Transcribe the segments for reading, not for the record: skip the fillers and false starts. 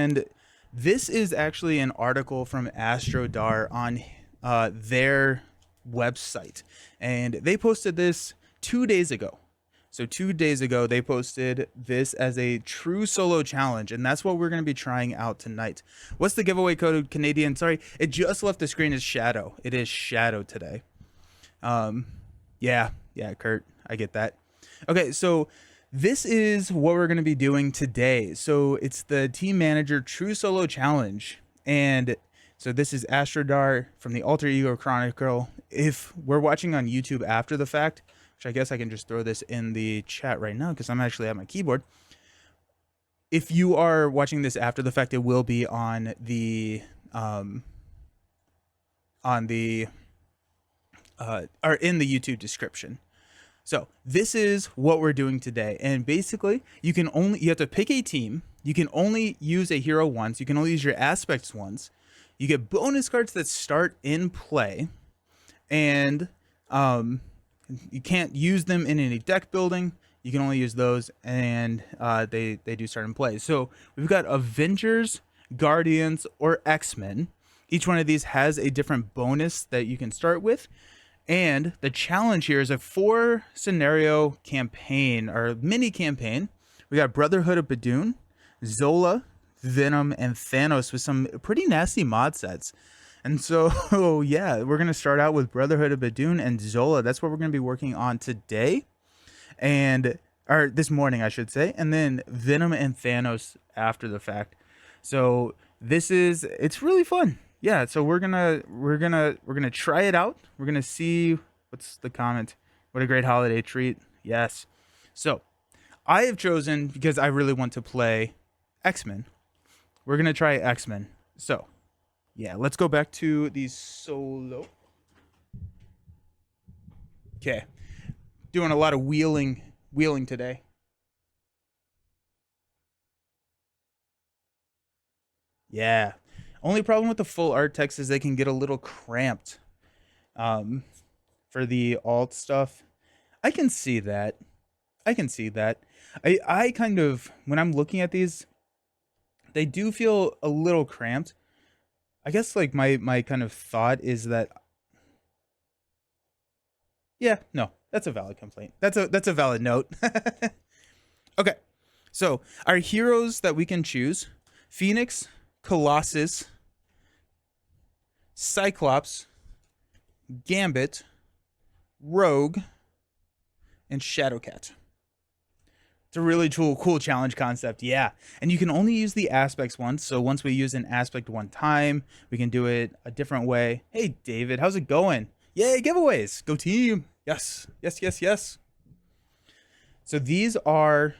And this is actually an article from AstroDar on their website, and they posted this 2 days ago. So 2 days ago, they posted this as a true solo challenge, and that's what we're going to be trying out tonight. What's the giveaway code, Canadian? Sorry, it just left the screen as Shadow. It is Shadow today. Yeah, Kurt, I get that. Okay, so this is what we're going to be doing today. So it's the Team Manager True Solo Challenge, and so this is Astrodar from the Alter Ego Chronicle. If we're watching on YouTube after the fact, which I guess I can just throw this in the chat right now because I'm actually at my keyboard. If you are watching this after the fact, it will be on the or in the YouTube description. So this is what we're doing today, and basically you have to pick a team. You can only use a hero once. You can only use your aspects once. You get bonus cards that start in play, and you can't use them in any deck building. You can only use those, and they do start in play. So we've got Avengers, Guardians, or X-Men. Each one of these has a different bonus that you can start with. And the challenge here is a 4-scenario campaign, or mini campaign. We got Brotherhood of Badoon, Zola, Venom, and Thanos with some pretty nasty mod sets. And so, yeah, we're going to start out with Brotherhood of Badoon and Zola. That's what we're going to be working on today. Or this morning, I should say. And then Venom and Thanos after the fact. So it's really fun. Yeah, so we're gonna try it out. We're gonna see what's the comment. What a great holiday treat. Yes. So I have chosen, because I really want to play X-Men. We're gonna try X-Men. So yeah, let's go back to the solo. Okay. Doing a lot of wheeling today. Yeah. Only problem with the full art text is they can get a little cramped for the alt stuff. I can see that. I kind of, when I'm looking at these, they do feel a little cramped. I guess like my kind of thought is that, yeah, no, that's a valid complaint. That's a valid note. Okay. So our heroes that we can choose: Phoenix, Colossus, Cyclops, Gambit, Rogue, and Shadowcat. It's a really cool challenge concept, yeah. And you can only use the aspects once, so once we use an aspect one time, we can do it a different way. Hey, David, how's it going? Yay, giveaways! Go team! Yes. So these are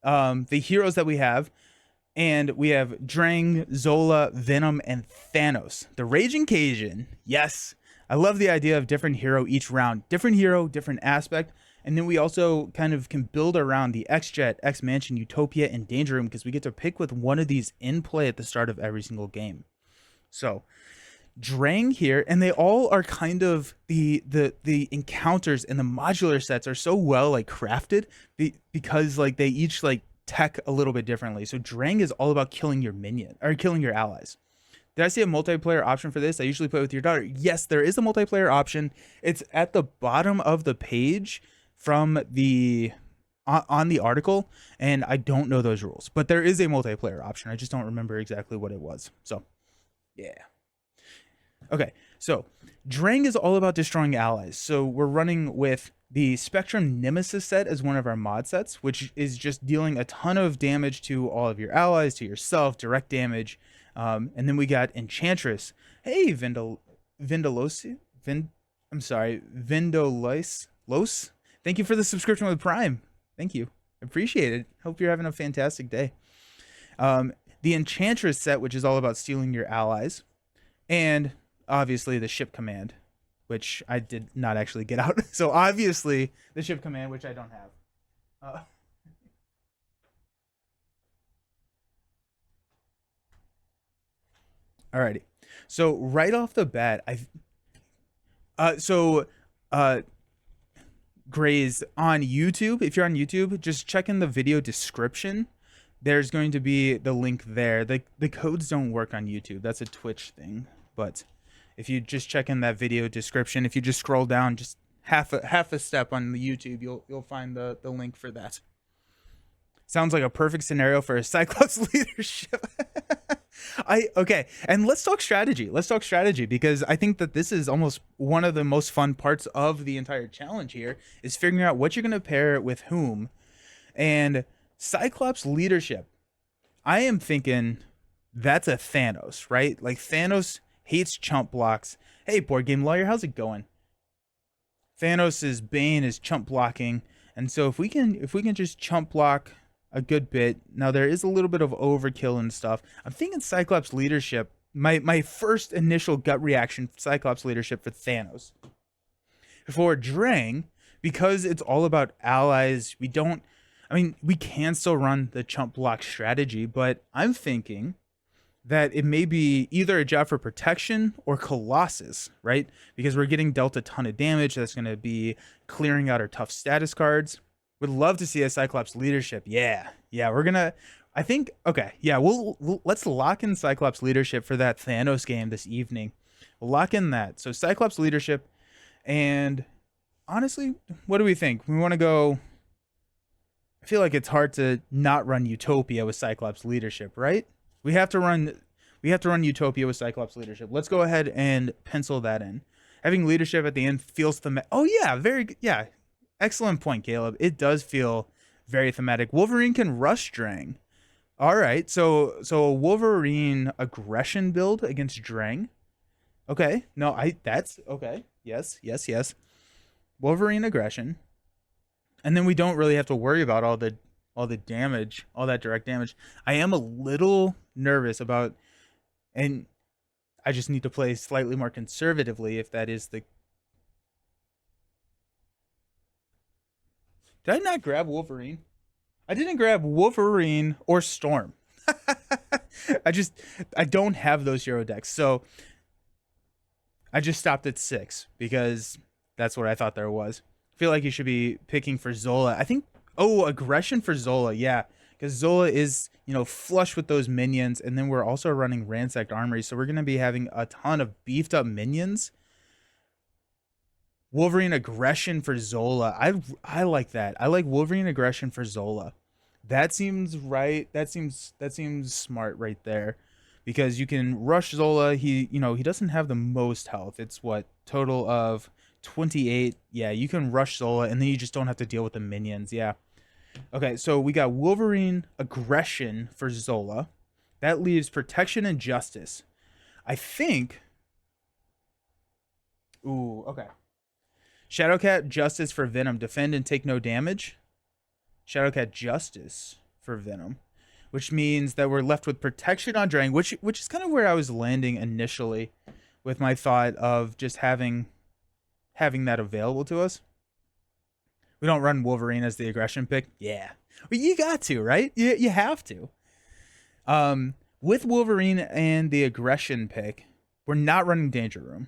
the heroes that we have. And we have Drang, Zola, Venom, and Thanos. The Raging Cajun. Yes. I love the idea of different hero each round. Different hero, different aspect. And then we also kind of can build around the X-Jet, X-Mansion, Utopia, and Danger Room, because we get to pick with one of these in play at the start of every single game. So Drang here, and they all are kind of the encounters and the modular sets are so well like crafted because like they each like tech a little bit differently. So Drang is all about killing your minion or killing your allies. Did I see a multiplayer option for this? I usually play with your daughter. Yes, there is a multiplayer option. It's at the bottom of the page from the on the article, and I don't know those rules, but there is a multiplayer option. I just don't remember exactly what it was. So yeah. Okay, so Drang is all about destroying allies. So we're running with the Spectrum Nemesis set as one of our mod sets, which is just dealing a ton of damage to all of your allies, to yourself, direct damage. And then we got Enchantress. Hey, Vindolosi? Los? Thank you for the subscription with Prime. Thank you. Appreciate it. Hope you're having a fantastic day. The Enchantress set, which is all about stealing your allies. And obviously the ship command, which I did not actually get out. So obviously the ship command, which I don't have. Alrighty. So right off the bat, Grays on YouTube. If you're on YouTube, just check in the video description. there's going to be the link there. The codes don't work on YouTube. That's a Twitch thing. But if you just check in that video description, if you just scroll down just half a step on the YouTube, you'll find the link for that. Sounds like a perfect scenario for a Cyclops leadership. Okay, and let's talk strategy. Let's talk strategy, because I think that this is almost one of the most fun parts of the entire challenge here, is figuring out what you're going to pair with whom. And Cyclops leadership, I am thinking that's a Thanos, right? Like, Thanos hates chump blocks. Hey, board game lawyer, how's it going? Thanos's bane is chump blocking, and so if we can just chump block a good bit. Now, there is a little bit of overkill and stuff. I'm thinking Cyclops leadership. My first initial gut reaction, Cyclops leadership for Thanos. For Drang, because it's all about allies, we can still run the chump block strategy, but I'm thinking that it may be either a job for protection or Colossus, right? Because we're getting dealt a ton of damage. That's going to be clearing out our tough status cards. Would love to see a Cyclops leadership. Yeah, we're gonna. I think. Okay, yeah. Let's lock in Cyclops leadership for that Thanos game this evening. We'll lock in that. So Cyclops leadership, and honestly, what do we think? We want to go. I feel like it's hard to not run Utopia with Cyclops leadership, right? We have to run Utopia with Cyclops leadership. Let's go ahead and pencil that in. Having leadership at the end feels Oh yeah, very good. Yeah. Excellent point, Caleb. It does feel very thematic. Wolverine can rush Drang. All right, so Wolverine aggression build against Drang. Okay, no, that's okay. Yes. Wolverine aggression, and then we don't really have to worry about all the damage, all that direct damage. I am a little nervous about, and I just need to play slightly more conservatively if that is the. Did I not grab Wolverine? I didn't grab Wolverine or Storm. I don't have those hero decks. So I just stopped at 6 because that's what I thought there was. I feel like you should be picking for Zola. I think, aggression for Zola. Yeah, because Zola is, flush with those minions. And then we're also running Ransacked Armory. So we're going to be having a ton of beefed up minions. Wolverine aggression for Zola. I like that. I like Wolverine aggression for Zola. That seems right. That seems smart right there, because you can rush Zola. He doesn't have the most health. It's what, total of 28. Yeah, you can rush Zola, and then you just don't have to deal with the minions. Yeah. Okay, so we got Wolverine aggression for Zola. That leaves protection and justice. I think. Ooh, okay. Shadowcat Justice for Venom. Defend and take no damage. Shadowcat Justice for Venom, which means that we're left with protection on Drang, which is kind of where I was landing initially with my thought of just having that available to us. We don't run Wolverine as the aggression pick. Yeah. Well, you got to, right? You have to. With Wolverine and the aggression pick, we're not running Danger Room,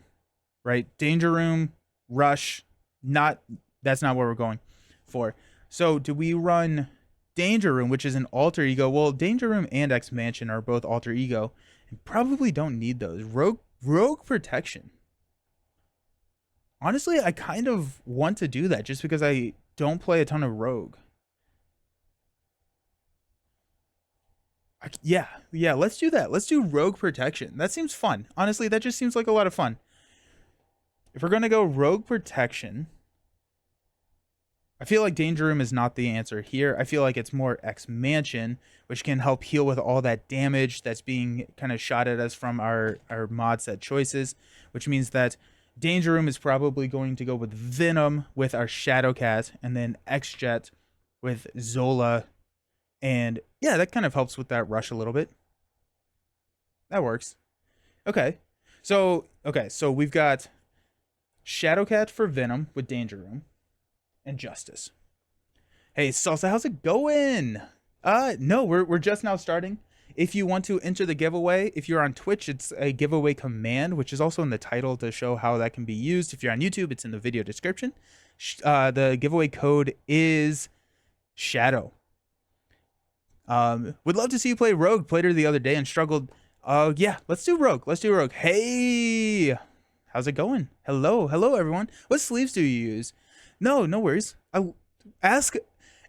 right? Danger Room, Rush, that's not what we're going for. So do we run Danger Room, which is an alter ego? Well, Danger Room and X Mansion are both alter ego, and probably don't need those. Rogue protection. Honestly, I kind of want to do that just because I don't play a ton of Rogue. Yeah, let's do that. Let's do Rogue protection. That seems fun. Honestly, that just seems like a lot of fun. If we're going to go Rogue protection, I feel like Danger Room is not the answer here. I feel like it's more X Mansion, which can help heal with all that damage that's being kind of shot at us from our mod set choices, which means that Danger Room is probably going to go with Venom with our Shadowcat, and then X-Jet with Zola. And yeah, that kind of helps with that rush a little bit. That works. Okay. So we've got Shadowcat for Venom with Danger Room and Justice. Hey, Salsa, how's it going? No, we're just now starting. If you want to enter the giveaway, if you're on Twitch, it's a giveaway command, which is also in the title to show how that can be used. If you're on YouTube, it's in the video description. The giveaway code is Shadow. Would love to see you play Rogue. Played her the other day and struggled. Yeah, let's do Rogue. Let's do Rogue. Hey, how's it going? Hello, everyone. What sleeves do you use? No worries. Ask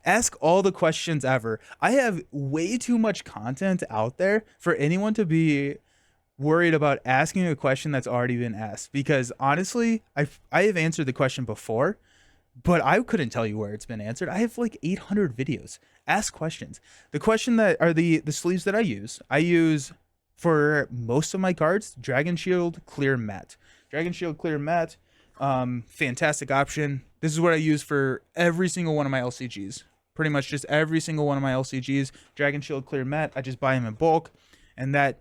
ask all the questions ever. I have way too much content out there for anyone to be worried about asking a question that's already been asked. Because honestly, I have answered the question before, but I couldn't tell you where it's been answered. I have like 800 videos. Ask questions. The question that are the sleeves that I use for most of my cards, Dragon Shield Clear Matte. Dragon Shield Clear Matte, fantastic option. This is what I use for every single one of my LCGs. Pretty much just every single one of my LCGs. Dragon Shield Clear Matte. I just buy them in bulk, and that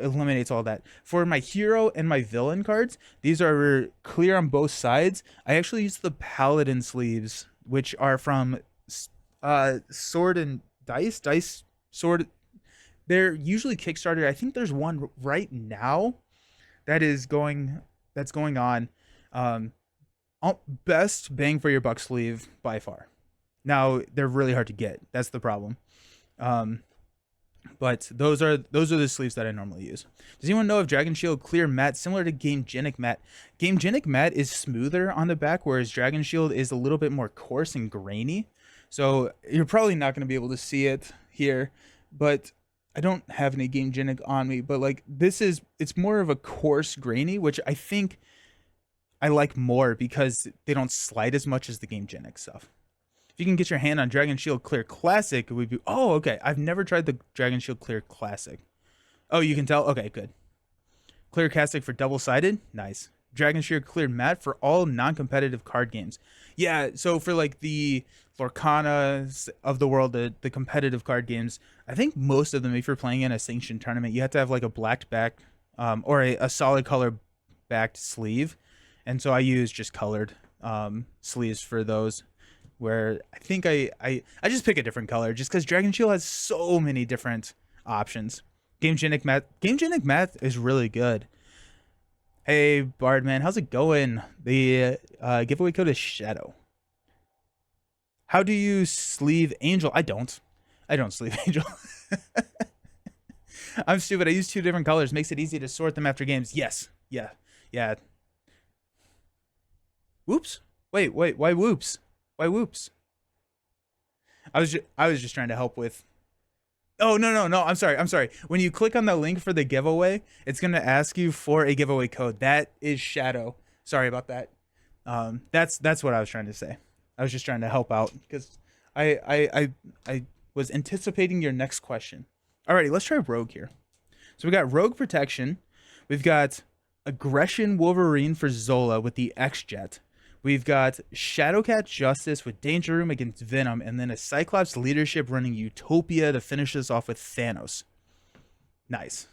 eliminates all that. For my hero and my villain cards, these are clear on both sides. I actually use the Paladin sleeves, which are from Sword and Dice Sword. They're usually Kickstarter. I think there's one right now that's going on. Best bang for your buck sleeve by far. Now they're really hard to get. That's the problem. But those are the sleeves that I normally use. Does anyone know if Dragon Shield Clear Matte similar to Game Genic Matte? Game Genic Matte is smoother on the back, whereas Dragon Shield is a little bit more coarse and grainy. So you're probably not going to be able to see it here, but I don't have any Game Genic on me. But like it's more of a coarse grainy, which I think I like more because they don't slide as much as the Game Genic stuff. If you can get your hand on Dragon Shield Clear Classic, it would be... Oh, okay. I've never tried the Dragon Shield Clear Classic. Oh, you can tell? Okay, good. Clear Classic for double-sided? Nice. Dragon Shield Clear Matte for all non-competitive card games. Yeah, so for like the Lorcanas of the world, the competitive card games, I think most of them, if you're playing in a sanctioned tournament, you have to have like a blacked back or a solid color backed sleeve. And so I use just colored sleeves for those, where I think I just pick a different color just because Dragon Shield has so many different options. Game Genic Matte is really good. Hey Bardman, how's it going? The giveaway code is Shadow. How do you sleeve Angel? I don't sleeve Angel. I'm stupid. I use two different colors. Makes it easy to sort them after games. Yes. Yeah. Whoops. Wait. Why whoops? Why whoops? I was just trying to help with... Oh, no. I'm sorry. When you click on the link for the giveaway, it's going to ask you for a giveaway code. That is Shadow. Sorry about that. That's what I was trying to say. I was just trying to help out because I was anticipating your next question. Alrighty, let's try Rogue here. So we got Rogue Protection. We've got Aggression Wolverine for Zola with the X-Jet. We've got Shadowcat Justice with Danger Room against Venom, and then a Cyclops Leadership running Utopia to finish us off with Thanos. Nice.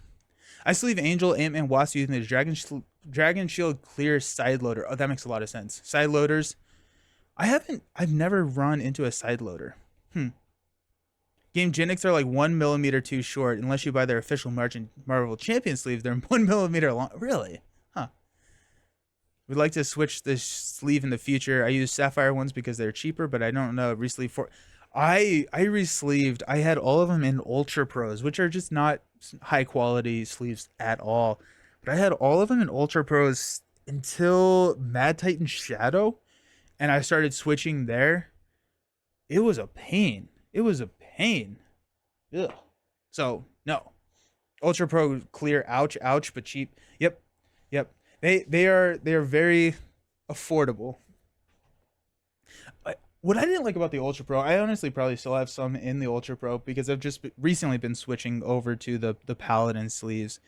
I sleeve Angel, Ant-Man, Wasp using the Dragon Shield Clear Side Loader. Oh, that makes a lot of sense. Side loaders. I've never run into a side loader. Game Genics are like 1 millimeter too short. Unless you buy their official Marvel Champion sleeves, they're 1 millimeter long. Really? Huh. We'd like to switch this sleeve in the future. I use sapphire ones because they're cheaper, but I don't know re-sleeve for... I re-sleeved. I had all of them in Ultra Pros, which are just not high quality sleeves at all. But I had all of them in Ultra Pros until Mad Titan Shadow, and I started switching there. It was a pain. Ugh. So, no. Ultra Pro clear, ouch, but cheap. Yep. They are very affordable. What I didn't like about the Ultra Pro, I honestly probably still have some in the Ultra Pro because I've just recently been switching over to the Paladin sleeves.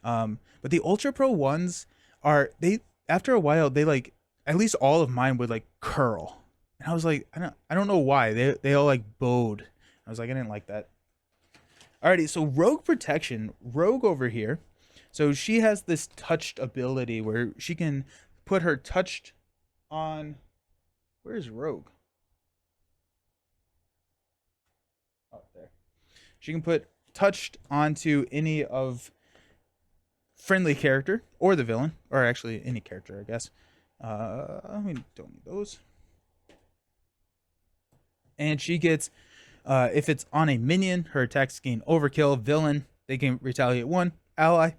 But the Ultra Pro ones after a while they like, at least all of mine would like curl. And I was like, I don't know why. They all like bowed. I was like, I didn't like that. Alrighty, so Rogue Protection. Rogue over here. So she has this touched ability where she can put her touched on... Where is Rogue? Oh, there. She can put touched onto any of friendly character or the villain. Or actually any character, I guess. We don't need those. And she gets If it's on a minion, her attacks gain overkill. Villain, they can retaliate 1. Ally,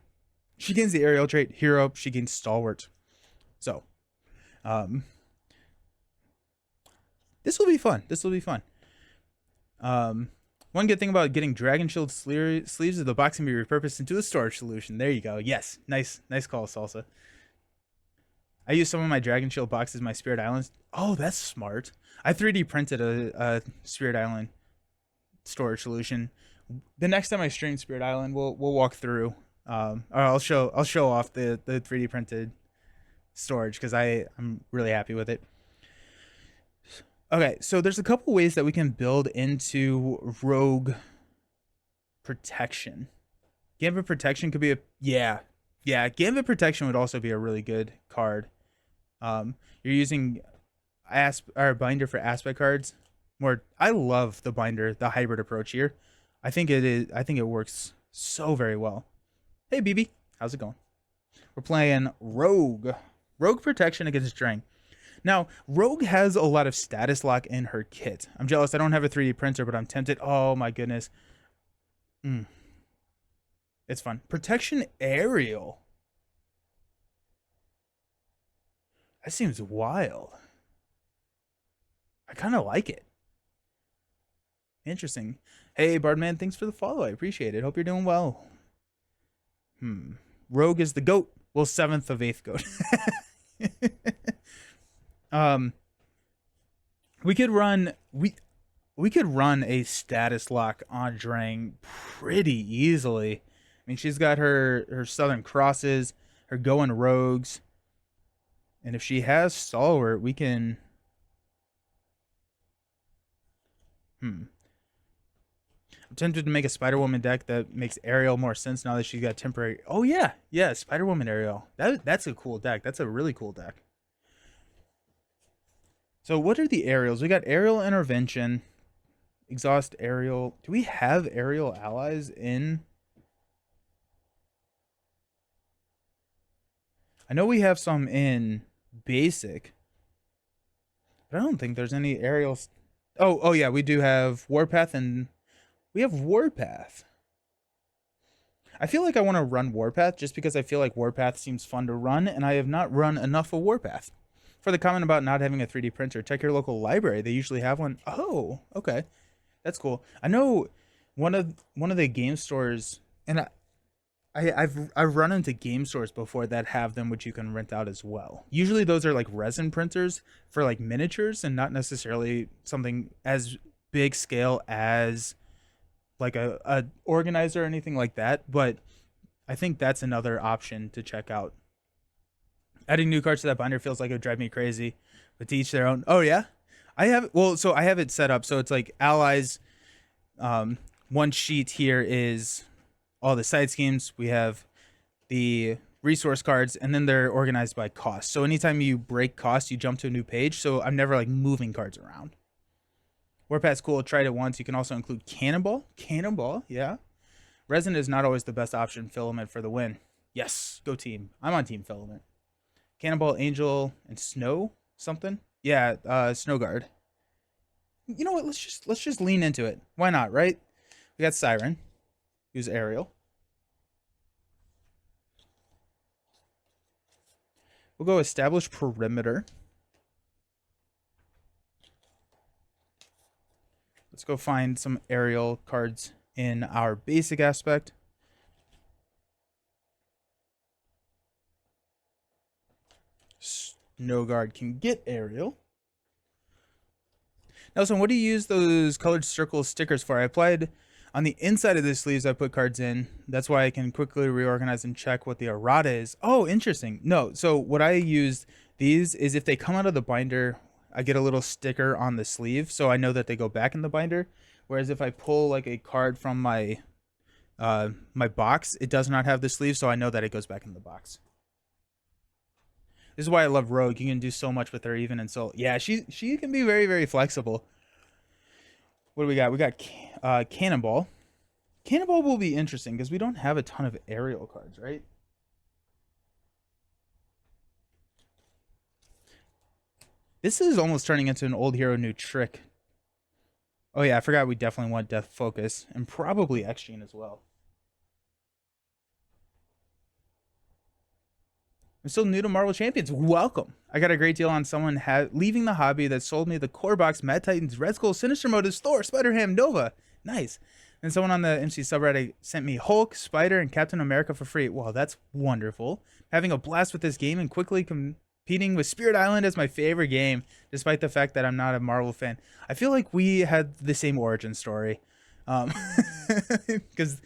she gains the aerial trait. Hero, she gains stalwart. So, um, this will be fun. This will be fun. One good thing about getting Dragon Shield sleeves is the box can be repurposed into a storage solution. There you go. Yes, nice call, Salsa. I use some of my Dragon Shield boxes, my Spirit Islands. Oh, that's smart. I 3D printed a Spirit Island storage solution. The next time I stream Spirit Island, we'll walk through. Or I'll show off the 3D printed storage because I'm really happy with it. Okay, so there's a couple ways that we can build into Rogue Protection. Gambit Protection could be Gambit Protection would also be a really good card. You're using binder for aspect cards. I love the binder, the hybrid approach here. I think it works so very well. Hey BB, how's it going? We're playing Rogue Protection against Drang. Now, Rogue has a lot of status lock in her kit. I'm jealous. I don't have a 3D printer, but I'm tempted. Oh my goodness. It's fun. Protection Aerial. That seems wild. I kind of like it. Interesting. Hey, Bardman, thanks for the follow. I appreciate it. Hope you're doing well. Rogue is the GOAT. Well, 7th of 8th GOAT. We could run a status lock on Drang pretty easily. I mean, she's got her Southern Crosses, her going rogues, and if she has Stalwart, we can. I'm tempted to make a Spider-Woman deck that makes Ariel more sense now that she's got temporary. Oh yeah, Spider-Woman Ariel. That's a cool deck. That's a really cool deck. So what are the aerials? We got aerial intervention, exhaust aerial. Do we have aerial allies in? I know we have some in basic, but I don't think there's any aerials. Oh yeah, we do have Warpath and we have Warpath. I feel like I want to run Warpath just because I feel like Warpath seems fun to run, and I have not run enough of Warpath. For the comment about not having a 3D printer, check your local library. They usually have one. Oh, okay. That's cool. I know one of the game stores, and I've run into game stores before that have them, which you can rent out as well. Usually those are like resin printers for like miniatures and not necessarily something as big scale as like a organizer or anything like that. But I think that's another option to check out. Adding new cards to that binder feels like it would drive me crazy, but to each their own. Oh yeah, I have. Well, so I have it set up so it's like allies. One sheet here is all the side schemes. We have the resource cards, and then they're organized by cost. So anytime you break cost, you jump to a new page. So I'm never like moving cards around. Warpath's cool. Tried it once. You can also include Cannonball. Cannonball, yeah. Resin is not always the best option. Filament for the win. Yes, go team. I'm on Team Filament. Cannonball, Angel, and Snow something. Yeah, Snow Guard. You know what? Let's just lean into it. Why not, right? We got Siren. Use Aerial. We'll go Establish Perimeter. Let's go find some Aerial cards in our basic aspect. Snow Guard can get Aerial. Nelson, what do you use those colored circle stickers for? I applied on the inside of the sleeves. I put cards in. That's why I can quickly reorganize and check what the errata is. Oh, interesting. No, so what I used these is if they come out of the binder, I get a little sticker on the sleeve, so I know that they go back in the binder. Whereas if I pull like a card from my my box, it does not have the sleeve, so I know that it goes back in the box. This is why I love Rogue. You can do so much with her, even in Soul. Yeah, she can be very, very flexible. What do we got? We got Cannonball. Cannonball will be interesting because we don't have a ton of aerial cards, right? This is almost turning into an old hero, new trick Oh yeah, I forgot we definitely want Death Focus and probably X Gene as well. I'm still new to Marvel Champions. Welcome. I got a great deal on someone leaving the hobby that sold me the core box, Mad Titans, Red Skull, Sinister Motives, Thor, Spider-Ham, Nova. Nice. And someone on the MC subreddit sent me Hulk, Spider, and Captain America for free. Wow, that's wonderful. Having a blast with this game and quickly competing with Spirit Island as my favorite game, despite the fact that I'm not a Marvel fan. I feel like we had the same origin story. Because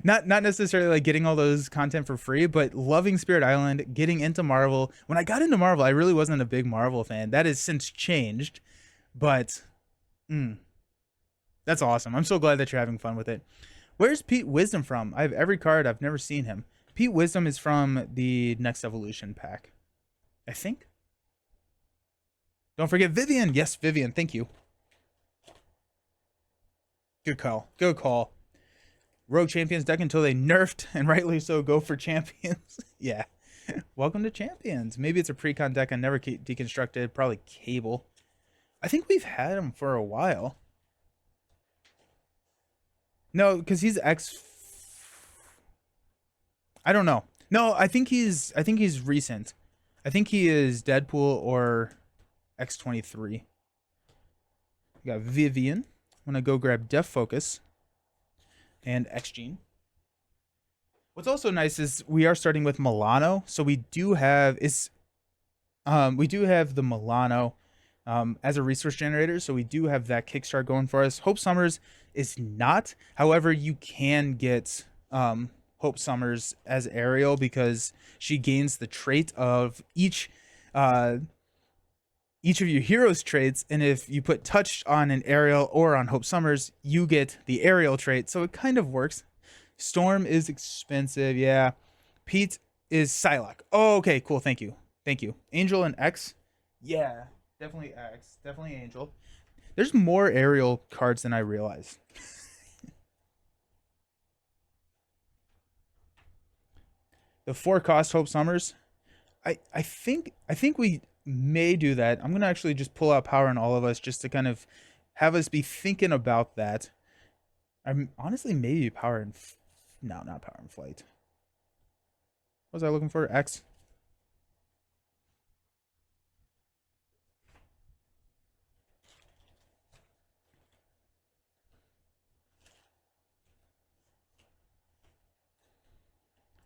not necessarily like getting all those content for free, but loving Spirit Island, getting into Marvel. When I got into Marvel, I really wasn't a big Marvel fan. That has since changed, but that's awesome. I'm so glad that you're having fun with it. Where's Pete Wisdom from? I have every card. I've never seen him. Pete Wisdom is from the Next Evolution pack, I think. Don't forget Vivian. Yes, Vivian. Thank you. Good call. Good call. Rogue Champions deck until they nerfed, and rightly so, go for Champions. Yeah. Welcome to Champions. Maybe it's a pre-con deck I never deconstructed. Probably Cable. I think we've had him for a while. No, because he's X. I don't know. No, I think he's recent. I think he is Deadpool or X-23. We got Vivian. I'm gonna go grab Def Focus and X Gene. What's also nice is we are starting with Milano, so we do have the Milano as a resource generator, so we do have that kickstart going for us. Hope Summers is not. However, you can get Hope Summers as Ariel because she gains the trait of each of your heroes' traits, and if you put touch on an Ariel or on Hope Summers, you get the Ariel trait, so it kind of works. Storm is expensive, yeah. Pete is Psylocke. Oh, okay, cool, thank you. Thank you. Angel and X? Yeah, definitely X. Definitely Angel. There's more Ariel cards than I realize. The 4-cost Hope Summers. I think we may do that. I'm gonna actually just pull out Power in All of Us just to kind of have us be thinking about that. I'm honestly maybe Power in no, not Power in Flight. What was I looking for? X.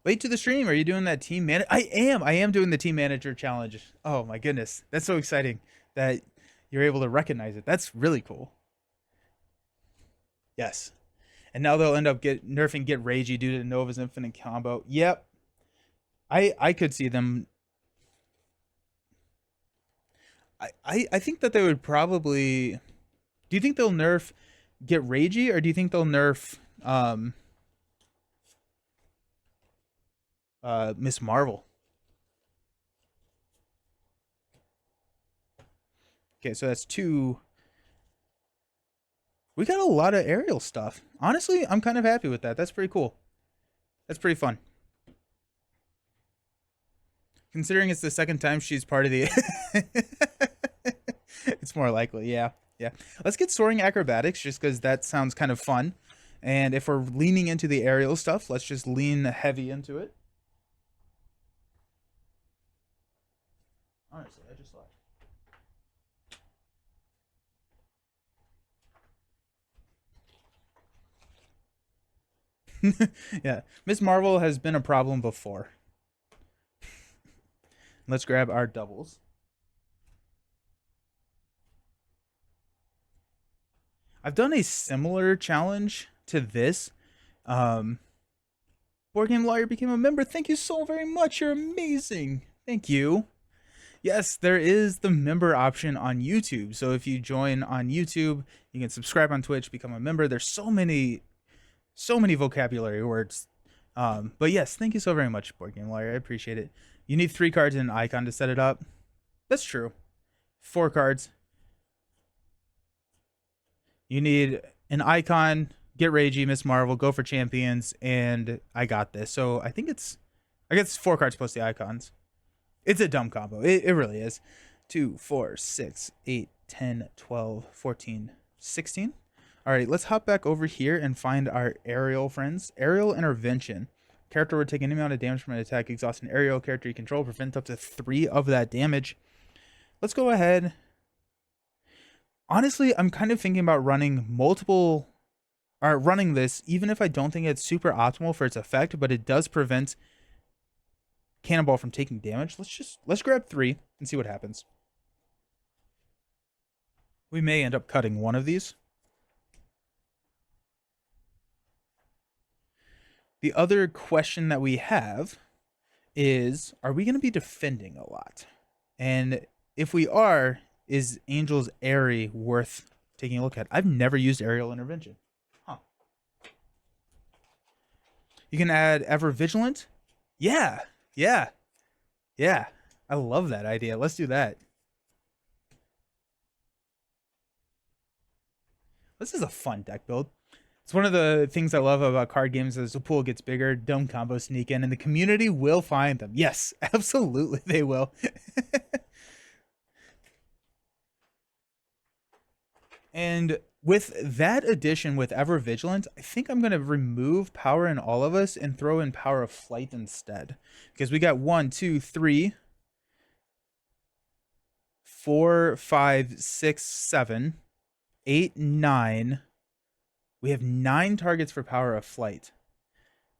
Late to the stream. Are you doing that team man? I am doing the team manager challenge. Oh my goodness. That's so exciting that you're able to recognize it. That's really cool. Yes. And now they'll end up nerfing Get Ragey due to Nova's infinite combo. Yep. I could see them. I think that they would probably. Do you think they'll nerf Get Ragey, or do you think they'll nerf Miss Marvel? Okay, so that's 2. We got a lot of Ariel stuff. Honestly, I'm kind of happy with that. That's pretty cool. That's pretty fun. Considering it's the second time she's part of the... It's more likely, yeah. Yeah. Let's get Soaring Acrobatics, just because that sounds kind of fun. And if we're leaning into the Ariel stuff, let's just lean heavy into it. Honestly, I just thought. Yeah, Miss Marvel has been a problem before. Let's grab our doubles. I've done a similar challenge to this. Board Game Lawyer became a member. Thank you so very much. You're amazing. Thank you. Yes, there is the member option on YouTube. So if you join on YouTube, you can subscribe on Twitch, become a member. There's so many vocabulary words. But yes, thank you so very much, Board Game Lawyer. I appreciate it. You need 3 cards and an icon to set it up. That's true. 4 cards. You need an icon, Get Ragey, Miss Marvel, go for Champions, and I got this. So I guess it's 4 cards plus the icons. It's a dumb combo. It really is. 2, 4, 6, 8, 10, 12, 14, 16. All right, let's hop back over here and find our aerial friends. Aerial intervention. Character would take any amount of damage from an attack, exhaust an aerial character you control, prevent up to 3 of that damage. Let's go ahead. Honestly, I'm kind of thinking about running running this, even if I don't think it's super optimal for its effect, but it does prevent Cannonball from taking damage. Let's grab 3 and see what happens. We may end up cutting one of these. The other question that we have is, are we going to be defending a lot? And if we are, is Angel's Airy worth taking a look at? I've never used aerial intervention. Huh. You can add Ever Vigilant. Yeah. I love that idea. Let's do that. This is a fun deck build. It's one of the things I love about card games. As the pool gets bigger, dumb combos sneak in, and the community will find them. Yes, absolutely, they will. And with that addition with Ever Vigilant, I think I'm going to remove Power in All of Us and throw in Power of Flight instead. Because we got 1, 2, 3, 4, 5, 6, 7, 8, 9. We have 9 targets for Power of Flight.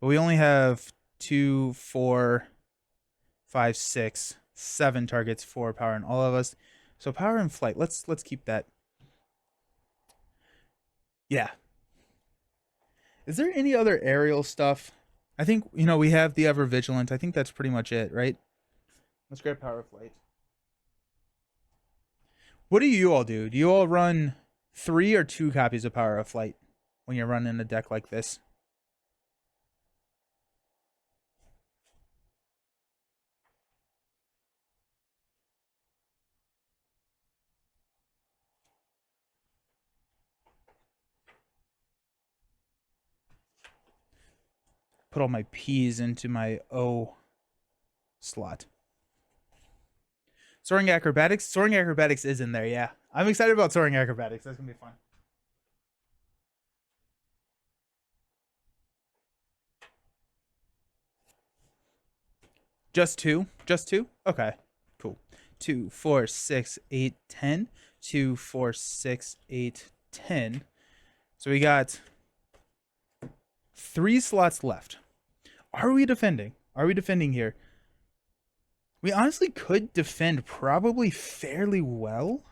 But we only have 2, 4, 5, 6, 7 targets for Power in All of Us. So Power and Flight, let's keep that. Yeah. Is there any other aerial stuff? I think, we have the Ever Vigilant. I think that's pretty much it, right? Let's grab Power of Flight. What do you all do? Do you all run 3 or 2 copies of Power of Flight when you're running a deck like this? Put all my P's into my O slot. Soaring Acrobatics. Soaring Acrobatics is in there, yeah. I'm excited about Soaring Acrobatics. That's going to be fun. Just 2? Just 2? Okay, cool. 2, 4, 6, 8, 10. 2, 4, 6, 8, 10. So we got 3 slots left. Are we defending? Are we defending here? We honestly could defend probably fairly well.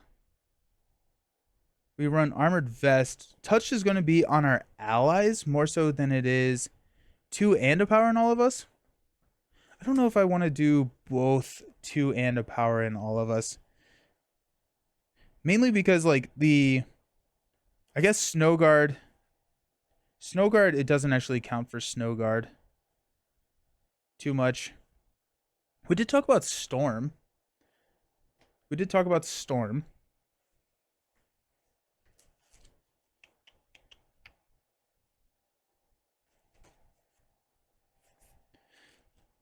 We run Armored Vest. Touch is going to be on our allies more so than it is 2 and a Power in All of Us. I don't know if I want to do both 2 and a Power in All of Us. Mainly because, I guess Snow Guard, it doesn't actually count for Snow Guard too much. We did talk about Storm.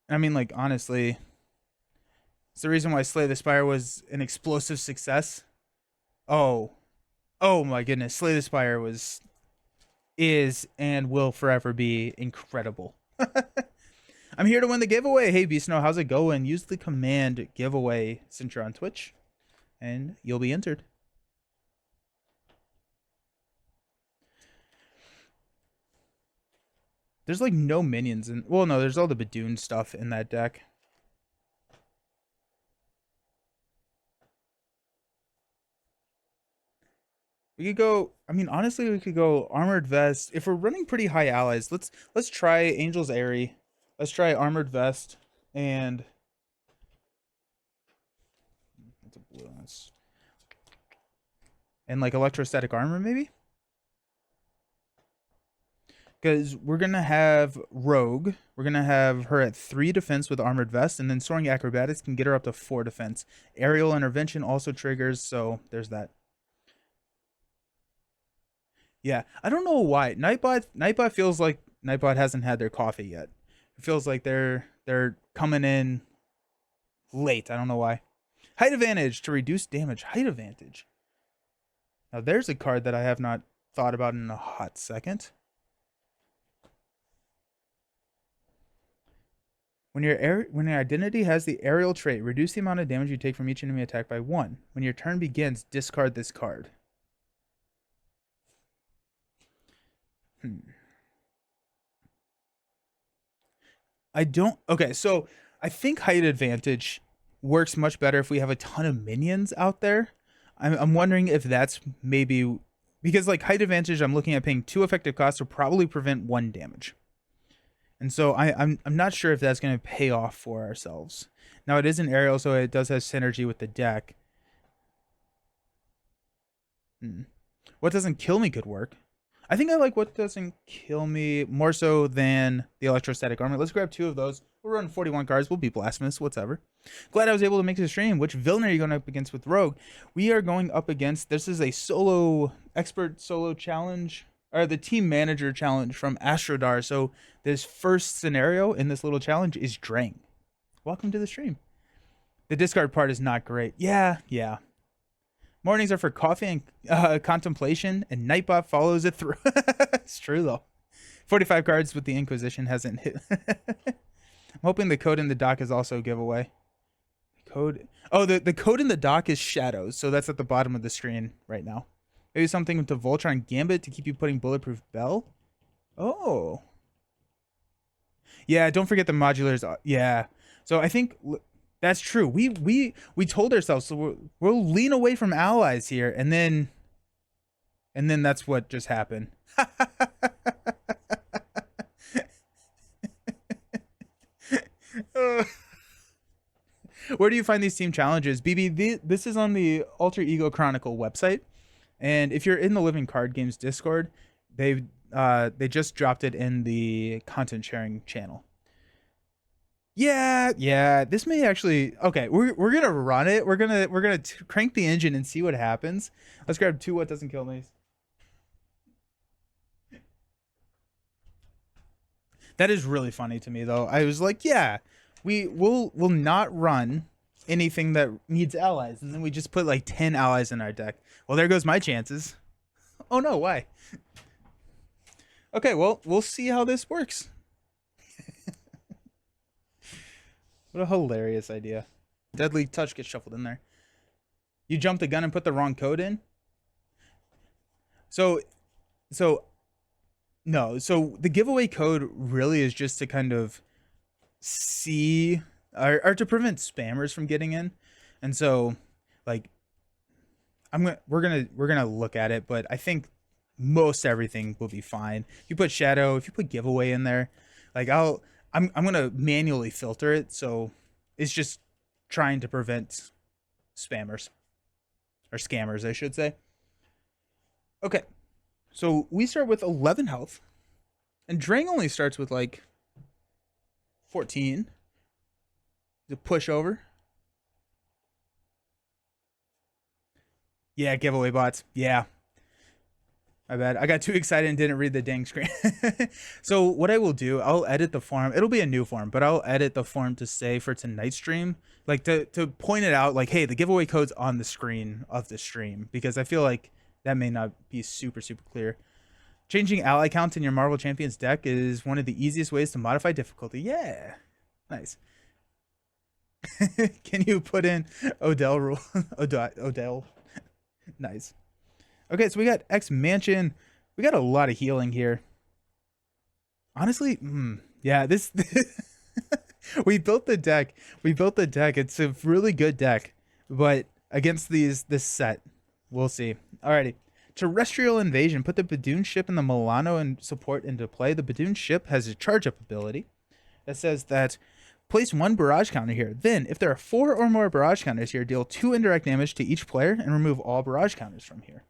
I mean, honestly, it's the reason why Slay the Spire was an explosive success. Oh my goodness. Slay the Spire is, and will forever be incredible. I'm here to win the giveaway. Hey, Beastno, how's it going? Use the command giveaway since you're on Twitch, and you'll be entered. There's no minions in. Well, no, there's all the Badoon stuff in that deck. We could go. I mean, honestly, we could go Armored Vest. If we're running pretty high allies, let's try Angel's Airy. Let's try Armored Vest and that's a blue. And Electrostatic Armor, maybe? Because we're going to have Rogue. We're going to have her at 3 defense with Armored Vest, and then Soaring Acrobatics can get her up to 4 defense. Aerial Intervention also triggers, so there's that. Yeah, I don't know why. Nightbot feels like Nightbot hasn't had their coffee yet. It feels like they're coming in late. I don't know why. Height advantage to reduce damage. Height advantage. Now there's a card that I have not thought about in a hot second. When your identity has the aerial trait, reduce the amount of damage you take from each enemy attack by 1. When your turn begins, discard this card. I don't... Okay, so I think height advantage works much better if we have a ton of minions out there. I'm wondering if that's maybe... Because like height advantage, I'm looking at paying 2 effective costs to probably prevent 1 damage. And so I'm not sure if that's going to pay off for ourselves. Now it is an aerial, so it does have synergy with the deck. What doesn't kill me could work. I think I like what doesn't kill me more so than the electrostatic armor. Let's grab 2 of those. We'll run 41 cards. We'll be blasphemous, whatever. Glad I was able to make this stream. Which villain are you going up against with Rogue? We are going up against, this is a expert solo challenge, or the team manager challenge from Astrodar. So this first scenario in this little challenge is Drang. Welcome to the stream. The discard part is not great. Yeah. Mornings are for coffee and contemplation, and Nightbot follows it through. It's true, though. 45 cards with the Inquisition hasn't hit. I'm hoping the code in the dock is also a giveaway. Code. Oh, the code in the dock is Shadows, so that's at the bottom of the screen right now. Maybe something with the Voltron Gambit to keep you putting Bulletproof Bell. Oh. Yeah, don't forget the modulars. Yeah. So I think... That's true. We told ourselves, so we'll lean away from allies here, and then that's what just happened. Where do you find these team challenges, BB? This is on the Alter Ego Chronicle website, and if you're in the Living Card Games Discord, they just dropped it in the content sharing channel. Yeah. This may actually... Okay, we're gonna run it. We're gonna crank the engine and see what happens. Let's grab 2 what doesn't kill me. That is really funny to me, though. I was like, yeah, we'll not run anything that needs allies, and then we just put like 10 allies in our deck. Well, there goes my chances. Oh no, why? Okay, well, we'll see how this works. What a hilarious idea. Deadly Touch gets shuffled in there. You jumped the gun and put the wrong code in? So no. So the giveaway code really is just to kind of see or to prevent spammers from getting in. And so like we're gonna look at it, but I think most everything will be fine. If you put Shadow, if you put giveaway in there, like I'm gonna manually filter it, so it's just trying to prevent spammers or scammers, I should say. Okay, so we start with 11 health, and Drang only starts with like 14. The pushover. Yeah, giveaway bots. Yeah. My bad. I got too excited and didn't read the dang screen. So what I will do, I'll edit the form. It'll be a new form, but I'll edit the form to say for tonight's stream, like to point it out, like, hey, the giveaway code's on the screen of the stream, because I feel like that may not be super clear. Changing ally count in your Marvel Champions deck is one of the easiest ways to modify difficulty. Yeah. Nice. Can you put in Odell rule? Odell. Nice. Okay, so we got X Mansion. We got a lot of healing here. Honestly, yeah, this we built the deck. It's a really good deck, but against this set, we'll see. Alrighty. Terrestrial Invasion. Put the Badoon ship and the Milano and support into play. The Badoon ship has a charge up ability that says that place 1 barrage counter here. Then, if there are 4 or more barrage counters here, deal 2 indirect damage to each player and remove all barrage counters from here.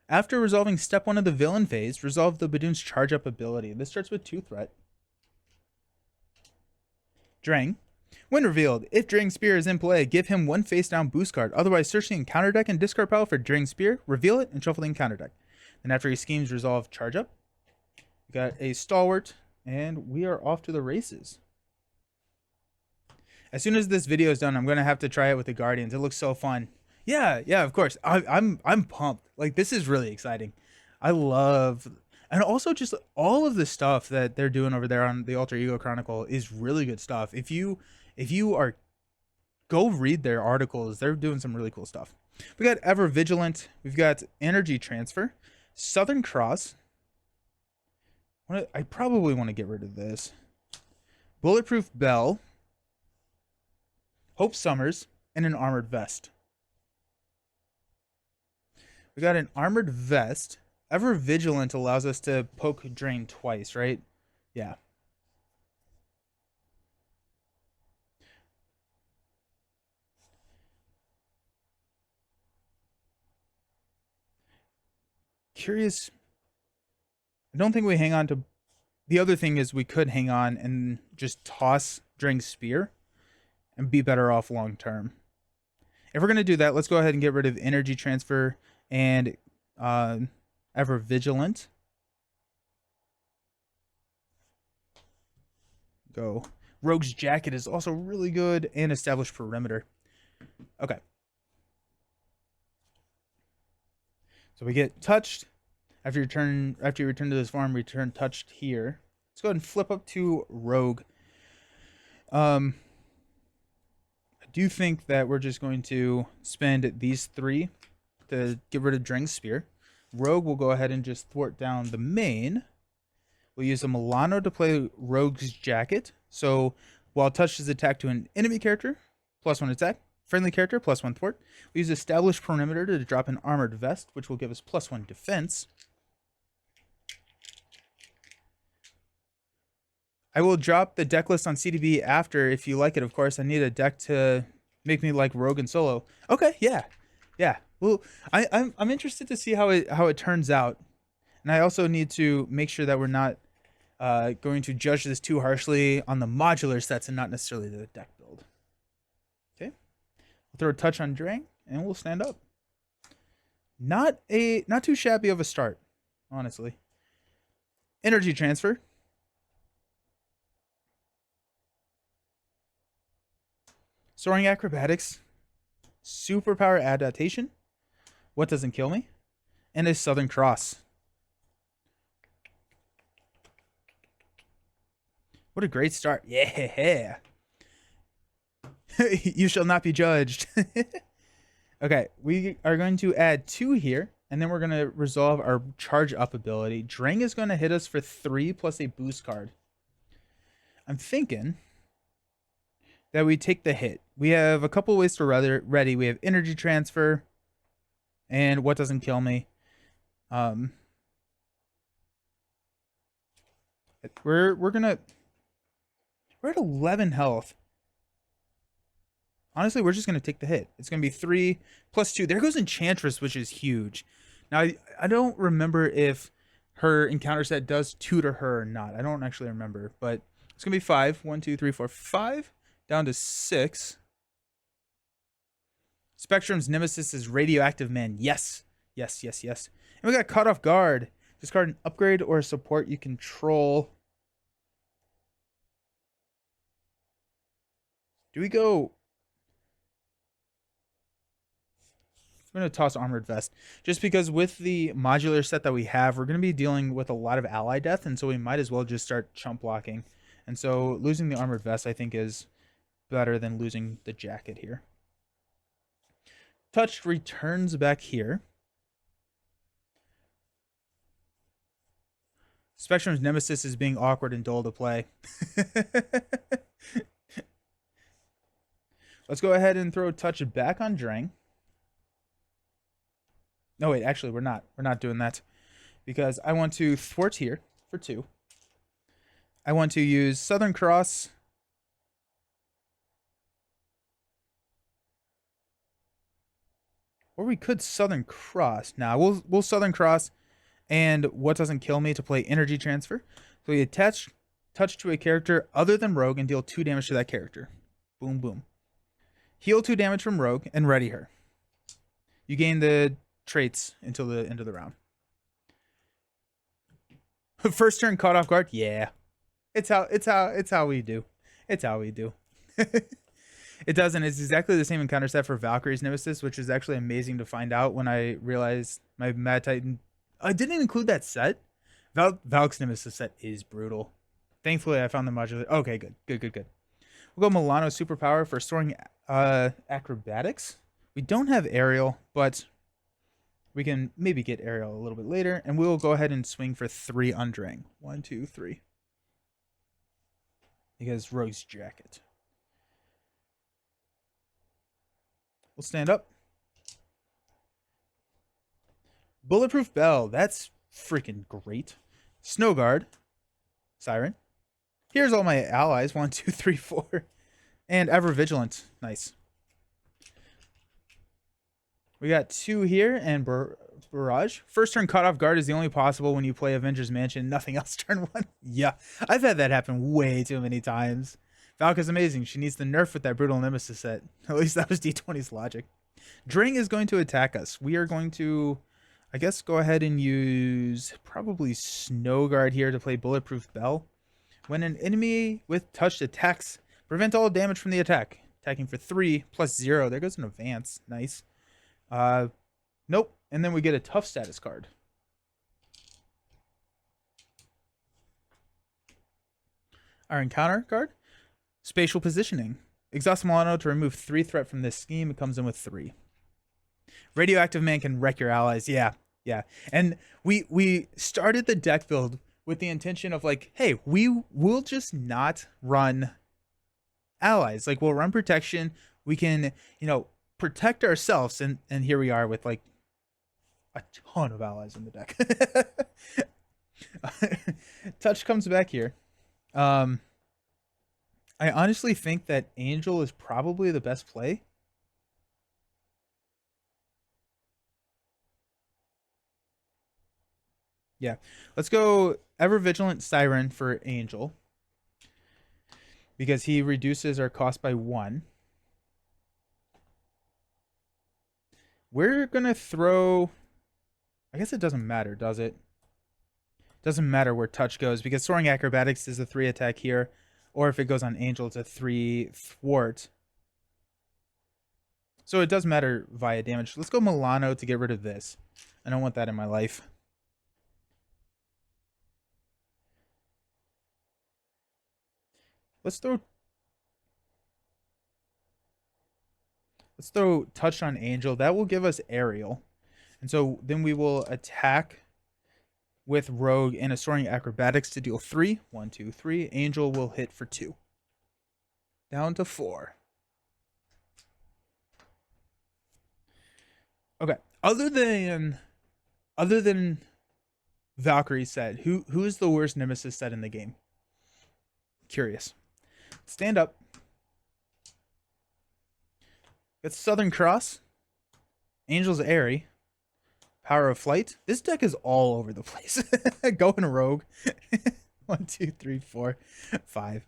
After resolving step 1 of the villain phase, resolve the Badoon's charge up ability. This starts with 2 threat. Drang. When revealed, if Drang's Spear is in play, give him 1 face down boost card. Otherwise, search the encounter deck and discard pile for Drang's Spear, reveal it, and shuffle the encounter deck. Then after he schemes resolve charge up, we got a Stalwart, and we are off to the races. As soon as this video is done, I'm going to have to try it with the Guardians. It looks so fun. Yeah, of course. I'm pumped. Like this is really exciting. I love, and also just all of the stuff that they're doing over there on the Alter Ego Chronicle is really good stuff. If you are go read their articles, they're doing some really cool stuff. We got Ever Vigilant, we've got Energy Transfer, Southern Cross. I probably want to get rid of this. Bulletproof Bell, Hope Summers, and an Armored Vest. We got an Armored Vest. Ever Vigilant allows us to poke Drain twice, right? Yeah. Curious. I don't think we hang on to. The other thing is we could hang on and just toss Drang's Spear and be better off long term. If we're going to do that, let's go ahead and get rid of Energy Transfer and Ever Vigilant. Go. Rogue's Jacket is also really good, and Established Perimeter. Okay. So we get touched. After you return to this farm, return touched here. Let's go ahead and flip up to Rogue. I do think that we're just going to spend these 3 to get rid of Drang's Spear. Rogue will go ahead and just thwart down the main. We'll use a Milano to play Rogue's Jacket. So while touched is attack to an enemy character, +1 attack. Friendly character, +1 thwart. We use Established Perimeter to drop an Armored Vest, which will give us +1 defense. I will drop the deck list on CDB after, if you like it, of course. I need a deck to make me like Rogue and Solo. Okay, yeah. Well, I'm interested to see how it turns out. And I also need to make sure that we're not going to judge this too harshly on the modular sets and not necessarily the deck build. Okay. We'll throw a touch on Drang and we'll stand up. Not too shabby of a start, honestly. Energy Transfer. Soaring Acrobatics, Superpower Adaptation, What Doesn't Kill Me, and a Southern Cross. What a great start. Yeah. You shall not be judged. Okay, we are going to add 2 here, and then we're going to resolve our charge up ability. Drang is going to hit us for 3 plus a boost card. I'm thinking that we take the hit. We have a couple ways to ready. We have Energy Transfer and What Doesn't Kill Me. We're at 11 health. Honestly, we're just gonna take the hit. It's gonna be 3 plus 2. There goes Enchantress, which is huge. Now I don't remember if her encounter set does 2 to her or not. I don't actually remember, but it's gonna be 5. 1, 2, 3, 4, 5. Down to 6. Spectrum's Nemesis is Radioactive Man. Yes. And we got Caught Off Guard. Discard an upgrade or a support you control. Do we go? I'm going to toss Armored Vest. Just because with the modular set that we have, we're going to be dealing with a lot of ally death, and so we might as well just start chump blocking. And so losing the Armored Vest, I think, is better than losing the jacket here. Touched returns back here. Spectrum's Nemesis is being awkward and dull to play. Let's go ahead and throw Touch back on Drang. No, wait, actually, we're not. We're not doing that. Because I want to thwart here for 2. I want to use Southern Cross. Or we could Southern Cross. Now, we'll Southern Cross and What Doesn't Kill Me to play Energy Transfer. So we attach touch to a character other than Rogue and deal 2 damage to that character. Boom, boom. Heal 2 damage from Rogue and ready her. You gain the traits until the end of the round. First turn Caught Off Guard. Yeah. It's how we do. It's how we do. It doesn't. It's exactly the same encounter set for Valkyrie's Nemesis, which is actually amazing to find out when I realized my Mad Titan. I didn't include that set. Valk's Nemesis set is brutal. Thankfully, I found the modular. Okay, good. We'll go Milano Superpower for storing acrobatics. We don't have aerial, but we can maybe get aerial a little bit later. And we'll go ahead and swing for 3 on Drang. 1, 2, 3. Because Rogue's Jacket. We'll stand up. Bulletproof Bell. That's freaking great. Snow Guard. Siren. Here's all my allies. 1, 2, 3, 4. And Ever Vigilant. Nice. We got 2 here and Barrage. First turn caught off guard is the only possible when you play Avengers Mansion. Nothing else turn 1. Yeah, I've had that happen way too many times. Valka's amazing. She needs the nerf with that brutal Nemesis set. At least that was D20's logic. Drang is going to attack us. We are going to, I guess, go ahead and use probably Snow Guard here to play Bulletproof Bell. When an enemy with touched attacks, prevent all damage from the attack. Attacking for 3 plus 0. There goes an advance. Nice. Nope. And then we get a tough status card. Our encounter card. Spatial positioning. Exhaust Milano to remove 3 threat from this scheme. It comes in with 3. Radioactive Man can wreck your allies. Yeah. And we started the deck build with the intention of like, hey, we will just not run allies. Like, we'll run protection. We can, protect ourselves. And here we are with like a ton of allies in the deck. Touch comes back here. I honestly think that Angel is probably the best play. Yeah. Let's go Ever Vigilant Siren for Angel. Because he reduces our cost by 1. We're going to throw... I guess it doesn't matter, does it? Doesn't matter where touch goes, because Soaring Acrobatics is a 3 attack here. Or if it goes on Angel, it's a 3 thwart. So it does matter via damage. Let's go Milano to get rid of this. I don't want that in my life. Let's throw touch on Angel. That will give us aerial. And so then we will attack with Rogue and a Soaring Acrobatics to deal 3. 1, 2, 3. Angel will hit for 2. Down to 4. Okay. Other than Valkyrie set, who is the worst Nemesis set in the game? Curious. Stand up. Got Southern Cross. Angel's Airy. Power of Flight. This deck is all over the place. Going Rogue. 1, 2, 3, 4, 5.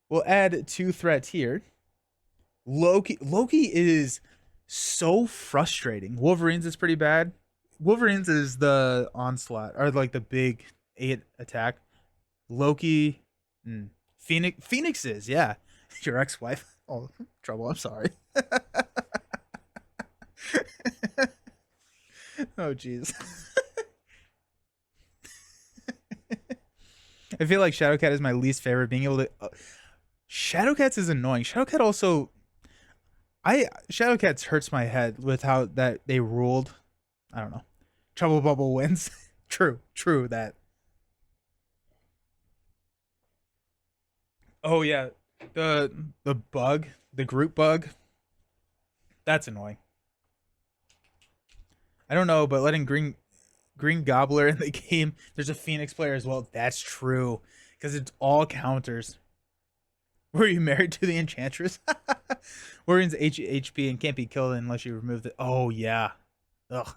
We'll add 2 threats here. Loki is so frustrating. Wolverines is pretty bad. Wolverines is the onslaught, or like the big 8 attack. Loki, Phoenix is, yeah. Your ex-wife. Oh, trouble. I'm sorry. Oh, jeez. I feel like Shadowcat is my least favorite. Being able to... Shadowcats is annoying. Shadowcat also... Shadowcats hurts my head with how that they ruled. I don't know. Trouble Bubble wins. True that. Oh, yeah. The bug. The group bug. That's annoying. I don't know, but letting Green Gobbler in the game, there's a Phoenix player as well. That's true. Because it's all counters. Were you married to the Enchantress? Warren's HP and can't be killed unless you remove the... Oh, yeah. Ugh.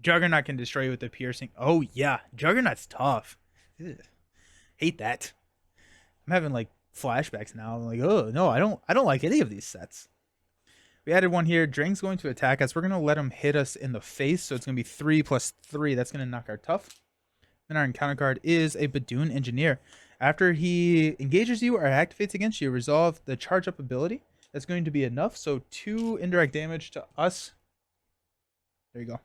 Juggernaut can destroy you with the piercing. Oh, yeah. Juggernaut's tough. Ugh. Hate that. I'm having, like, flashbacks now. I'm like, oh, no, I don't like any of these sets. We added one here. Drang's going to attack us. We're going to let him hit us in the face. So it's going to be 3 plus 3. That's going to knock our tough. Then our encounter card is a Badoon Engineer. After he engages you or activates against you, resolve the charge up ability. That's going to be enough. So 2 indirect damage to us. There you go.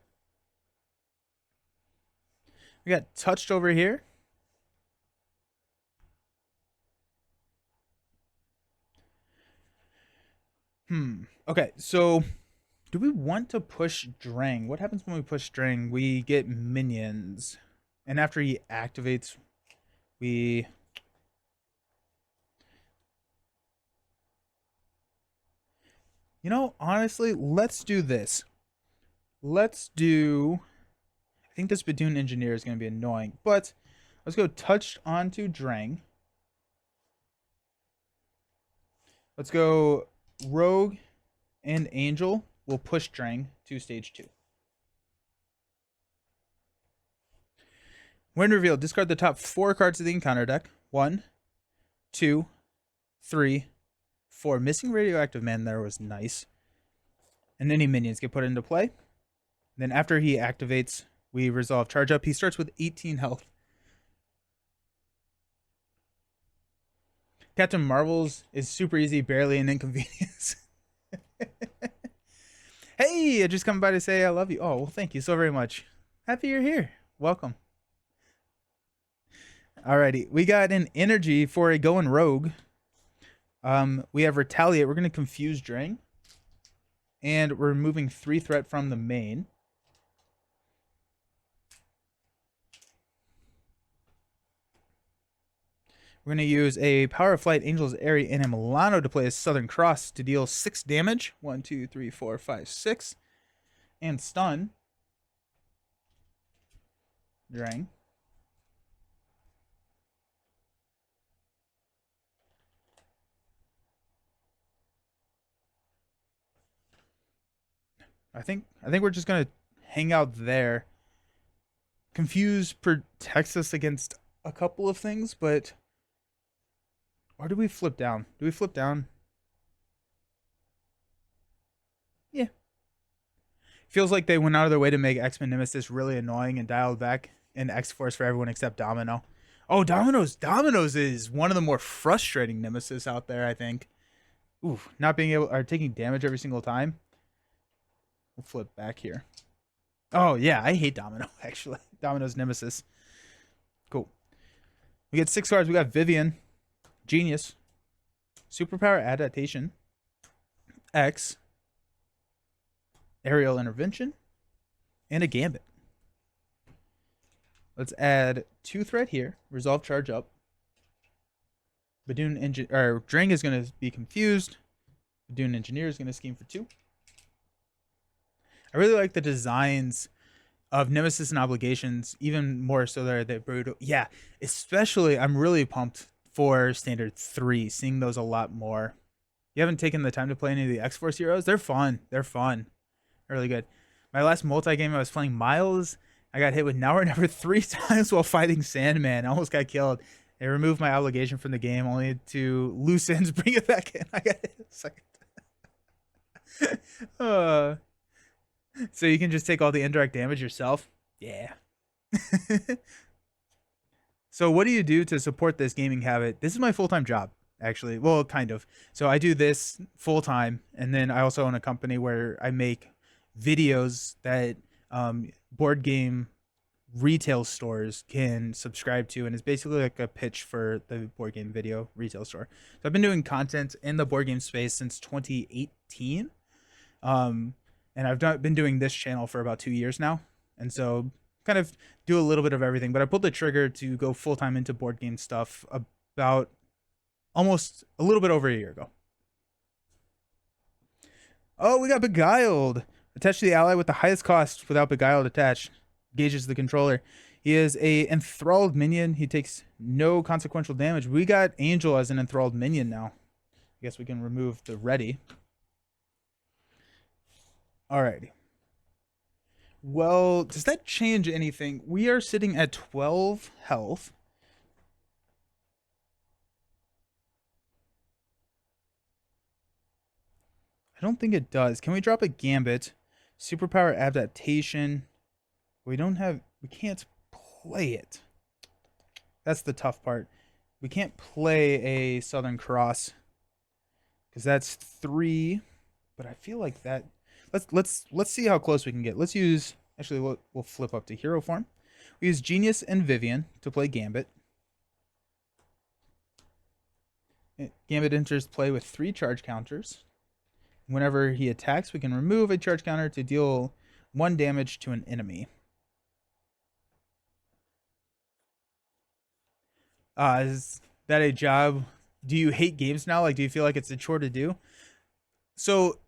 We got touched over here. Okay, so do we want to push Drang? What happens when we push Drang? We get minions. And after he activates, we... You know, honestly, let's do this. Let's do... I think this Badoon Engineer is going to be annoying, but let's go touched onto Drang. Let's go Rogue and Angel. We'll push Drang to stage 2. When revealed, discard the top 4 cards of the encounter deck. 1, 2, 3, 4. Missing Radioactive Man there was nice. And any minions get put into play. Then after he activates, we resolve charge up. He starts with 18 health. Captain Marvel's is super easy, barely an inconvenience. Hey, I just come by to say I love you. Oh, well, thank you so very much. Happy you're here. Welcome. Alrighty, we got an energy for a going rogue. We have retaliate. We're going to confuse Drang. And we're removing 3 threat from the main. We're going to use a Power of Flight, Angel's Airy, and a Milano to play a Southern Cross to deal 6 damage. 1, 2, 3, 4, 5, 6. And stun Drang. I think we're just going to hang out there. Confuse protects us against a couple of things, but... Or do we flip down? Do we flip down? Yeah. Feels like they went out of their way to make X-Men Nemesis really annoying and dialed back in X-Force for everyone except Domino. Oh, Domino's is one of the more frustrating Nemesis out there, I think. Ooh, not being able... Or taking damage every single time. We'll flip back here. Oh, yeah, I hate Domino, actually. Domino's Nemesis. Cool. We get 6 cards. We got Vivian. Genius. Superpower Adaptation. X. Aerial Intervention. And a Gambit. Let's add 2 threat here. Resolve charge up. Drang is going to be confused. Badoon Engineer is going to scheme for 2. I really like the designs of Nemesis and Obligations, even more so they're brutal. Yeah, especially I'm really pumped for Standard 3, seeing those a lot more. You haven't taken the time to play any of the X-Force heroes? They're fun. They're fun. They're really good. My last multi-game, I was playing Miles. I got hit with Now or Never 3 times while fighting Sandman. I almost got killed. They removed my obligation from the game, only to loose ends bring it back in. I got hit a second time. So you can just take all the indirect damage yourself? Yeah. So what do you do to support this gaming habit? This is my full-time job, actually. Well, kind of. So I do this full-time, and then I also own a company where I make videos that board game retail stores can subscribe to, and it's basically like a pitch for the board game video retail store. So I've been doing content in the board game space since 2018. And I've been doing this channel for about 2 years now. And so kind of do a little bit of everything, but I pulled the trigger to go full-time into board game stuff about almost a little bit over a year ago. Oh, we got Beguiled. Attached to the ally with the highest cost without Beguiled attached. Engages the controller. He is a enthralled minion. He takes no consequential damage. We got Angel as an enthralled minion now. I guess we can remove the ready. Alrighty. Well, does that change anything? We are sitting at 12 health. I don't think it does. Can we drop a Gambit? Superpower Adaptation. We can't play it. That's the tough part. we can't play a Southern Cross because that's 3. But I feel like that. Let's see how close we can get. Let's use. Actually, we'll flip up to hero form. We use Genius and Vivian to play Gambit. Gambit enters play with 3 charge counters. Whenever he attacks, we can remove a charge counter to deal 1 damage to an enemy. Is that a job? Do you hate games now? Like, do you feel like it's a chore to do? So,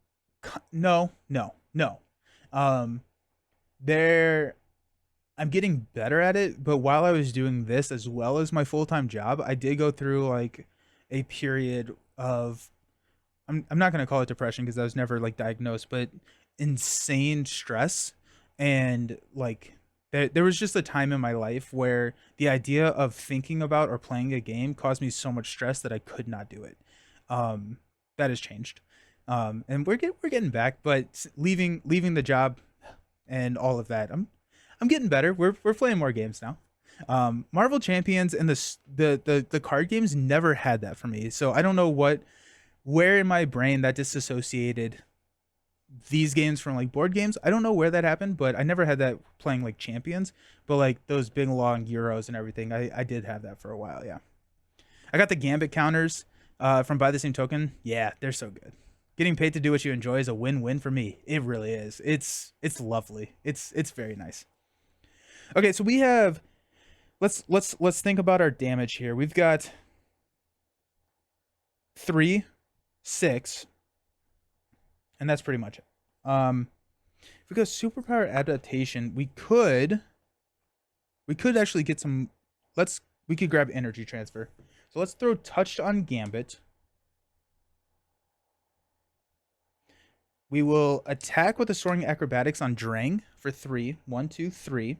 no. Um, there, I'm getting better at it. But while I was doing this as well as my full-time job, I did go through like a period of I'm not gonna call it depression because I was never like diagnosed, but insane stress and like there was just a time in my life where the idea of thinking about or playing a game caused me so much stress that I could not do it. Um, that has changed, and we're getting back, but leaving the job and all of that, I'm getting better. We're playing more games now. Marvel Champions and the card games never had that for me, so I don't know where in my brain that disassociated these games from like board games. I don't know where that happened, but I never had that playing like Champions. But like those big long Euros and everything, I did have that for a while. Yeah, I got the Gambit counters from Buy the Same Token. Yeah, they're so good. Getting paid to do what you enjoy is a win-win for me. It really is. It's lovely. It's very nice. Okay, so we have let's think about our damage here. We've got 3, 6, and that's pretty much it. If we go superpower adaptation, we could actually get some. We could grab energy transfer. So let's throw touched on Gambit. We will attack with the soaring acrobatics on Drang for 3. 1, 2, 3.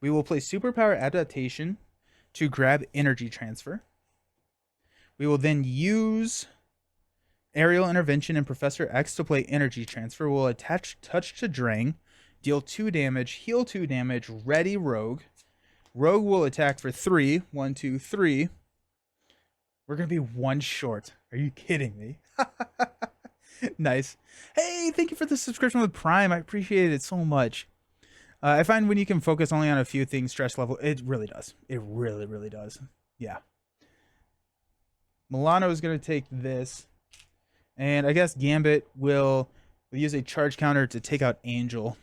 We will play superpower adaptation to grab energy transfer. We will then use Aerial Intervention and Professor X to play energy transfer. We'll attach touch to Drang, deal 2 damage, heal 2 damage, ready Rogue. Rogue will attack for 3. 1, 2, 3. We're going to be 1 short. Are you kidding me? Nice. Hey, thank you for the subscription with Prime. I appreciate it so much. I find when you can focus only on a few things, stress level, it really does. It really, really does. Yeah. Milano is going to take this. And I guess Gambit will use a charge counter to take out Angel.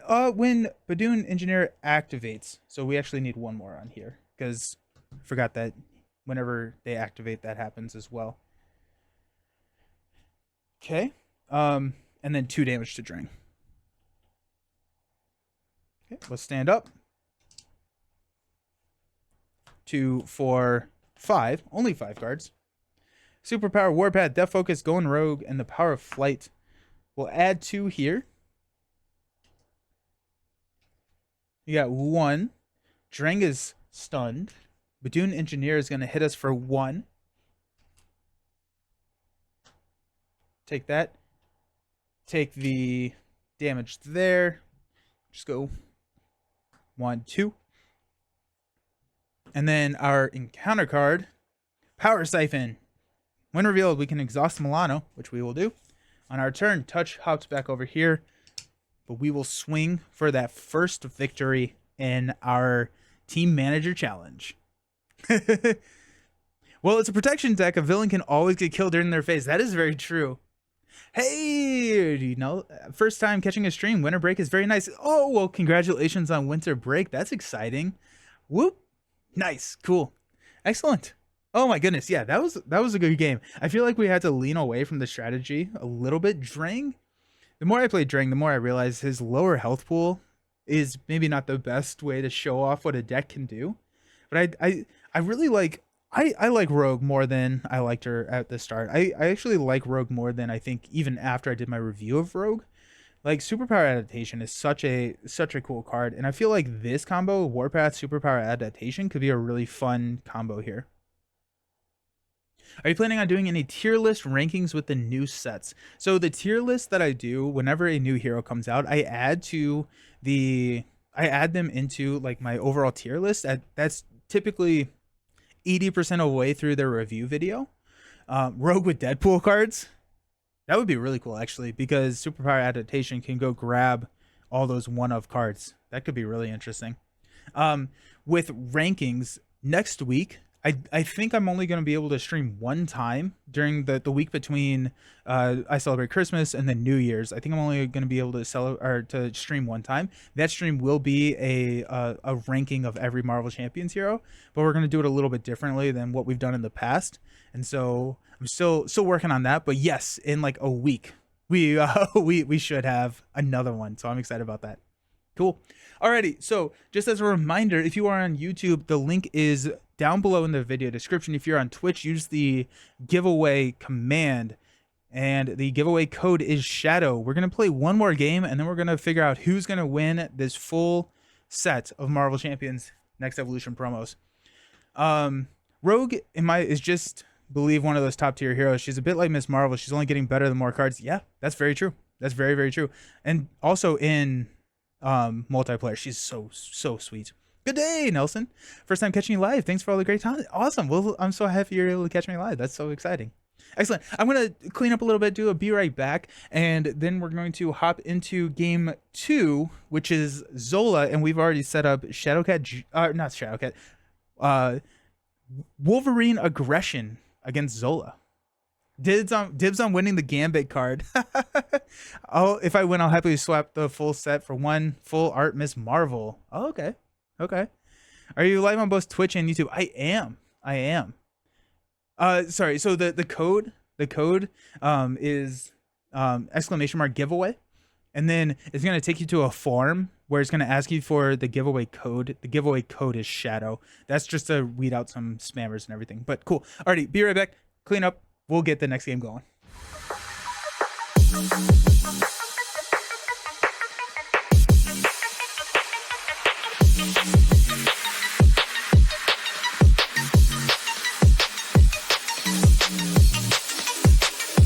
When Badoon Engineer activates, so we actually need 1 more on here because I forgot that whenever they activate, that happens as well. Okay, and then 2 damage to Drang. Okay, let's stand up. 2, 4, 5. Only 5 cards. Superpower Warpath, Death Focus, Going Rogue, and the Power of Flight. We'll add 2 here. You got 1. Drang is stunned. Badoon Engineer is going to hit us for 1. Take that. Take the damage there. Just go 1, 2. And then our encounter card, Power Siphon. When revealed, we can exhaust Milano, which we will do. On our turn, Touch hops back over here. But we will swing for that first victory in our Team Manager Challenge. Well, it's a protection deck. A villain can always get killed during their phase. That is very true. Hey, you know, first time catching a stream. Winter break is very nice. Oh, well, congratulations on winter break. That's exciting. Whoop. Nice. Cool. Excellent. Oh my goodness. Yeah, that was a good game. I feel like we had to lean away from the strategy a little bit. Drang. The more I played Drang, the more I realized his lower health pool is maybe not the best way to show off what a deck can do. But I really like I like Rogue more than I liked her at the start. I actually like Rogue more than I think even after I did my review of Rogue. Like Superpower Adaptation is such a cool card, and I feel like this combo, Warpath Superpower Adaptation, could be a really fun combo here. Are you planning on doing any tier list rankings with the new sets? So the tier list that I do whenever a new hero comes out, I add them into like my overall tier list. That's typically 80% of the way through their review video. Rogue with Deadpool cards. That would be really cool, actually, because Superpower Adaptation can go grab all those one-of cards. That could be really interesting. With rankings, next week, I think I'm only going to be able to stream one time during the week between I celebrate Christmas and then New Year's. I think I'm only going to be able to to stream one time. That stream will be a ranking of every Marvel Champions hero, but we're going to do it a little bit differently than what we've done in the past. And so I'm still working on that. But yes, in like a week, we should have another one. So I'm excited about that. Cool. Alrighty, so just as a reminder, if you are on YouTube, the link is down below in the video description. If you're on Twitch, use the giveaway command, and the giveaway code is Shadow. We're going to play one more game, and then we're going to figure out who's going to win this full set of Marvel Champions Next Evolution promos. Rogue is just, believe, one of those top tier heroes. She's a bit like Miss Marvel. She's only getting better the more cards. Yeah, that's very true. That's very, very true. And also in multiplayer, she's so sweet. Good day, Nelson. First time catching you live. Thanks for all the great time. Awesome. Well, I'm so happy you're able to catch me live. That's so exciting. Excellent. I'm going to clean up a little bit, do a be right back, and then we're going to hop into game 2, which is Zola, and we've already set up not Shadowcat, Wolverine Aggression against Zola. Dibs on winning the Gambit card. If I win, I'll happily swap the full set for one full art Miss Marvel. Oh, okay. Are you live on both Twitch and YouTube? I am. Sorry. So the code is _giveaway, and then it's gonna take you to a form where it's gonna ask you for the giveaway code. The giveaway code is Shadow. That's just to weed out some spammers and everything. But cool. Alrighty, be right back. Clean up. We'll get the next game going.